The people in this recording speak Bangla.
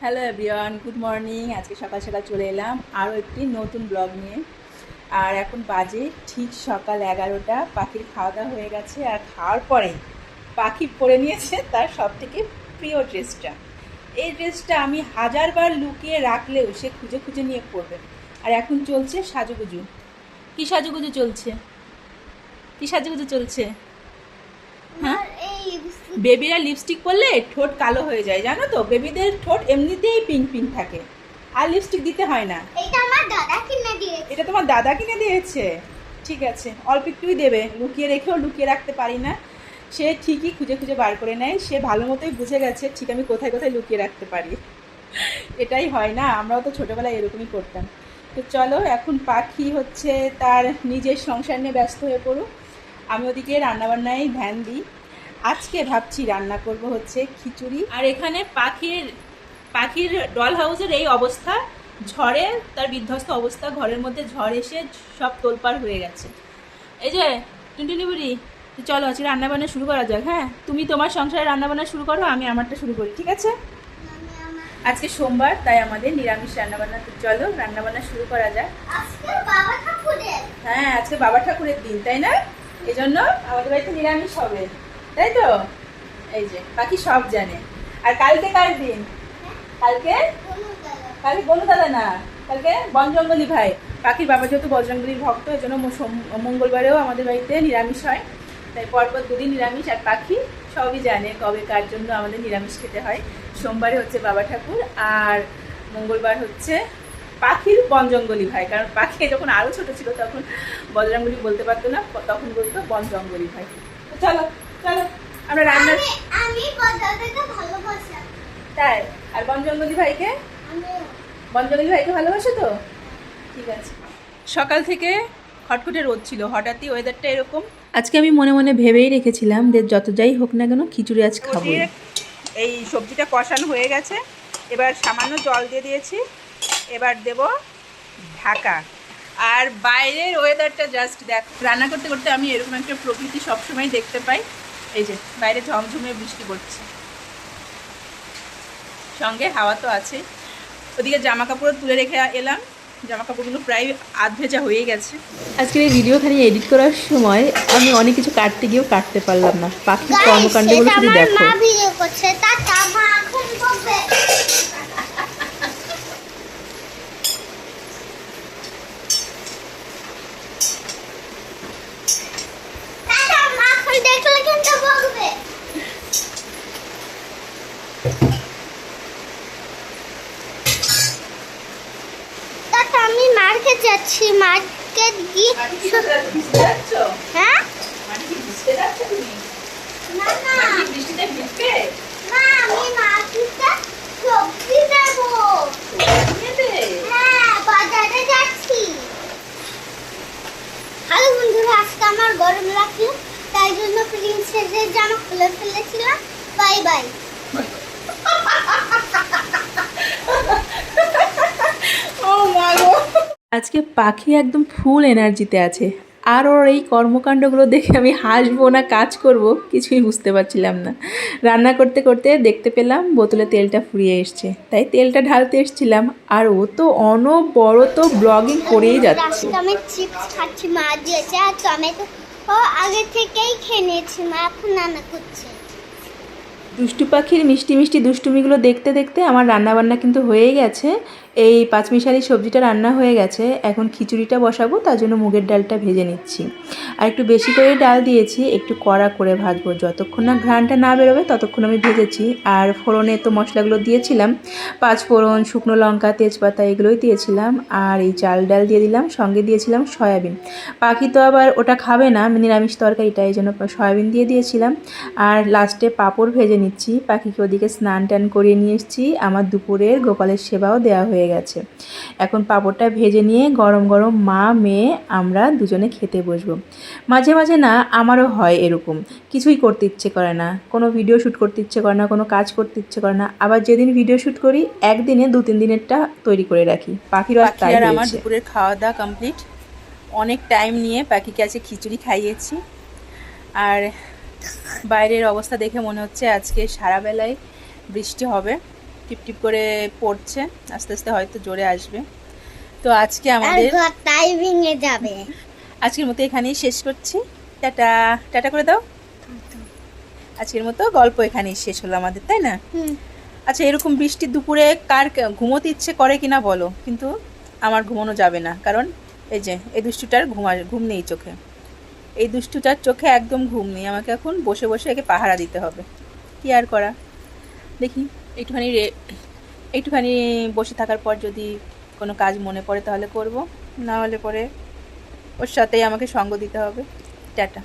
Hello everyone, good morning. আজকে সকাল সকাল চলে এলাম আরও একটি নতুন ব্লগ নিয়ে। আর এখন বাজে ঠিক সকাল 11টা। পাখির খাওয়া দাওয়া হয়ে গেছে, আর খাওয়ার পরে পাখি পরে নিয়েছে তার সব থেকে প্রিয় ড্রেসটা। এই ড্রেসটা আমি হাজারবার লুকিয়ে রাখলেও সে খুঁজে খুঁজে নিয়ে পরবে। আর এখন চলছে সাজুগুজু। কী সাজুগুজু চলছে? কী সাজুগুজু চলছে? হ্যাঁ, বেবিরা লিপস্টিক পরলে ঠোঁট কালো হয়ে যায়, জানো তো? বেবিদের ঠোঁট এমনিতেই পিঙ্ক পিঙ্ক থাকে, আর লিপস্টিক দিতে হয় না। এটা আমার দাদা কিনে দিয়েছে। এটা তোমার দাদা কিনে দিয়েছে? ঠিক আছে, অল্প একটুই দেবে। লুকিয়ে রেখেও লুকিয়ে রাখতে পারি না, সে ঠিকই খুঁজে খুঁজে বার করে নেয়। সে ভালো মতোই বুঝে গেছে ঠিক আমি কোথায় কোথায় লুকিয়ে রাখতে পারি। এটাই হয় না, আমরাও তো ছোটোবেলায় এরকমই করতাম। তো চলো, এখন পাখি হচ্ছে তার নিজের সংসার নিয়ে ব্যস্ত হয়ে পড়ুক, আমি ওদিকে রান্নাবান্নায় ধ্যান দিই। আজকে ভাবছি রান্না করব হচ্ছে খিচুড়ি। আর এখানে পাখির পাখির ডল হাউসের এই অবস্থা, ঝড়ে তার বিধ্বস্ত অবস্থা। ঘরের মধ্যে ঝড় এসে সব তোলপাড় হয়ে গেছে। এই যে টুনটুনি বুড়ি, চলো আজকে রান্নাবান্না শুরু করা যাক। হ্যাঁ, তুমি তোমার সংসারে রান্নাবান্না শুরু করো, আমি আমারটা শুরু করি, ঠিক আছে? আজকে সোমবার, তাই আমাদের নিরামিষ রান্নাবান্না। তো চলো রান্নাবান্না শুরু করা যাক। আজকে বাবা ঠাকুরের। হ্যাঁ, আজকে বাবা ঠাকুরের দিন, তাই না? এই জন্য আমাদের বাড়িতে নিরামিষ হবে, তাই তো? এই যে বাকি সব জানে। আর কালকে কার দিন? কালকে কালকে বনু দাদা না, কালকে বনজঙ্গলি ভাই। পাখির বাবা যেহেতু বজরঙ্গলির ভক্ত, এই জন্য মঙ্গলবারেও আমাদের বাড়িতে নিরামিষ হয়। তাই পরপর দুদিন নিরামিষ। আর পাখি সবই জানে কবে কার জন্য আমাদের নিরামিষ খেতে হয়। সোমবারে হচ্ছে বাবা ঠাকুর, আর মঙ্গলবার হচ্ছে পাখির বনজঙ্গলি ভাই। কারণ পাখি যখন আরও ছোট ছিল তখন বজরঙ্গলি বলতে পারতো না, তখন বলতো বনজঙ্গলি ভাই। তো চলো চলো আমরা রান্না। আমি দাদাকে ভালোবাসি। তাই? আর বনজঙ্গলি ভাইকে? বনজঙ্গলি ভাইকে ভালোবাসো তো? ঠিক আছে। সকাল থেকে খটখটে রোদ ছিল, হঠাৎই ওয়েদারটা এরকম। আজকে আমি মনে মনে ভেবেই রেখেছিলাম যে যত যাই হোক না কেন খিচুড়ি আজ খাবো। এই সবজিটা কষানো হয়ে গেছে, এবার সামান্য জল দিয়ে দিয়েছি। এবার দেব ঢাকা। আর বাইরের ওয়েদারটা জাস্ট দেখ। রান্না করতে করতে আমি এরকম একটা প্রকৃতি সবসময় দেখতে পাই। এই যে বাইরে ঝমঝমে বৃষ্টি পড়ছে, সঙ্গে হাওয়া তো আছে। ওদিকে জামা কাপড় তুলে রেখে এলাম, জামা কাপড়গুলো প্রায় আধ ভেজা হয়ে গেছে। আজকের এই ভিডিওখানি এডিট করার সময় আমি অনেক কিছু কাটতে গিয়েও কাটতে পারলাম না। পাখির কর্মকাণ্ডগুলো শুধু দেখো। মা ভিডিও করছে, টাটা। মা এখন করবে। টাটা। মা এখন দেখলে কিন্তু বকবে। টাটা, আমি মার্কেট যাচ্ছি। মার্কেট গিয়ে হ্যাঁ না না মা, আমি মার্কেটে সবজি নেবো। হ্যাঁ, বাজারে যাচ্ছি। হ্যালো বন্ধুরা, আজকে আমার গরম লাগলো, তাই জন্য প্রিন্সেসের জামা খুলে ফেলেছিলাম। Bye bye. আজকে পাখি একদম ফুল এনার্জিতে আছে। আর ওর এই কর্মকাণ্ডগুলো দেখে আমি হাসবো না কাজ করব কিছুই বুঝতে পারছিলাম না। রান্না করতে করতে দেখতে পেলাম বোতলে তেলটা ফুরিয়ে এসছে, তাই তেলটা ঢালতে এসেছিলাম। আর ও তো অনবরত ব্লগিং করেই যাচ্ছে। আজকে আমি চিপস খাচ্ছি, মা দিয়েছে। আর টমেটো আগে থেকেই খেয়ে নিয়েছি, মা এখন রান্না করছে। দুষ্টু পাখির মিষ্টি মিষ্টি দুষ্টুমিগুলো দেখতে দেখতে আমার রান্নাবান্না কিন্তু হয়েই গেছে। এই পাঁচমিশালি সবজিটা রান্না হয়ে গেছে, এখন খিচুড়িটা বসাবো, তার জন্য মুগের ডালটা ভেজে নিচ্ছি। আর একটু বেশি করে ডাল দিয়েছি, একটু কড়া করে ভাজবো। যতক্ষণ না ঘ্রাণটা না বেরোবে ততক্ষণ আমি ভেজেছি। আর ফোড়নে তো মশলাগুলো দিয়েছিলাম, পাঁচ ফোড়ন, শুকনো লঙ্কা, তেজপাতা এগুলোই দিয়েছিলাম। আর এই চাল ডাল দিয়ে দিলাম, সঙ্গে দিয়েছিলাম সয়াবিন। পাখি তো আবার ওটা খাবে না, নিরামিষ তরকারিটা, এই জন্য সয়াবিন দিয়ে দিয়েছিলাম। আর লাস্টে পাঁপড় ভেজে নিচ্ছি। পাখিকে ওদিকে স্নান টান করিয়ে নিয়ে এসেছি। আমার দুপুরের গোপালের সেবাও দেওয়া হয়ে গেছে। এখন পাঁপড়টা ভেজে নিয়ে গরম গরম মা মেয়ে আমরা দুজনে খেতে বসবো। মাঝে মাঝে না আমারও হয় এরকম, কিছুই করতে ইচ্ছে করে না, কোনো ভিডিও শ্যুট করতে ইচ্ছে করে না, কোনো কাজ করতে ইচ্ছে করে না। আবার যেদিন ভিডিও শ্যুট করি একদিনে 2-3 দিনেরটা তৈরি করে রাখি। পাখিরও তাই হয়েছে। আমার দুপুরের খাওয়া দাওয়া কমপ্লিট। অনেক টাইম নিয়ে পাখিকে আজকে খিচুড়ি খাইয়েছি। আর বাইরের অবস্থা দেখে মনে হচ্ছে আজকে সারা বেলায় বৃষ্টি হবে। টিপ টিপ করে পড়ছে, আস্তে আস্তে হয়তো জোরে আসবে। তো আজকে আর আমাদের ঘরটাই ভেঙে যাবে। আজকের মতো এখানেই শেষ করছি। টাটা টাটা করে দাও। আজকের মতো গল্প এখানেই শেষ হলো আমাদের, তাই না? আচ্ছা, এরকম বৃষ্টির দুপুরে কার ঘুমোতে ইচ্ছে করে কিনা বলো, কিন্তু আমার ঘুমানো যাবে না, কারণ এই যে এই দুষ্টুটার ঘুম নেই চোখে। এই দুষ্টুটার চোখে একদম ঘুম নেই, আমাকে এখন বসে বসে একে পাহারা দিতে হবে। কি আর করা, দেখি একটুখানি বসে থাকার পর যদি কোনো কাজ মনে পড়ে তাহলে করব, না হলে পরে ওর সাথেই আমাকে সঙ্গ দিতে হবে। টাটা।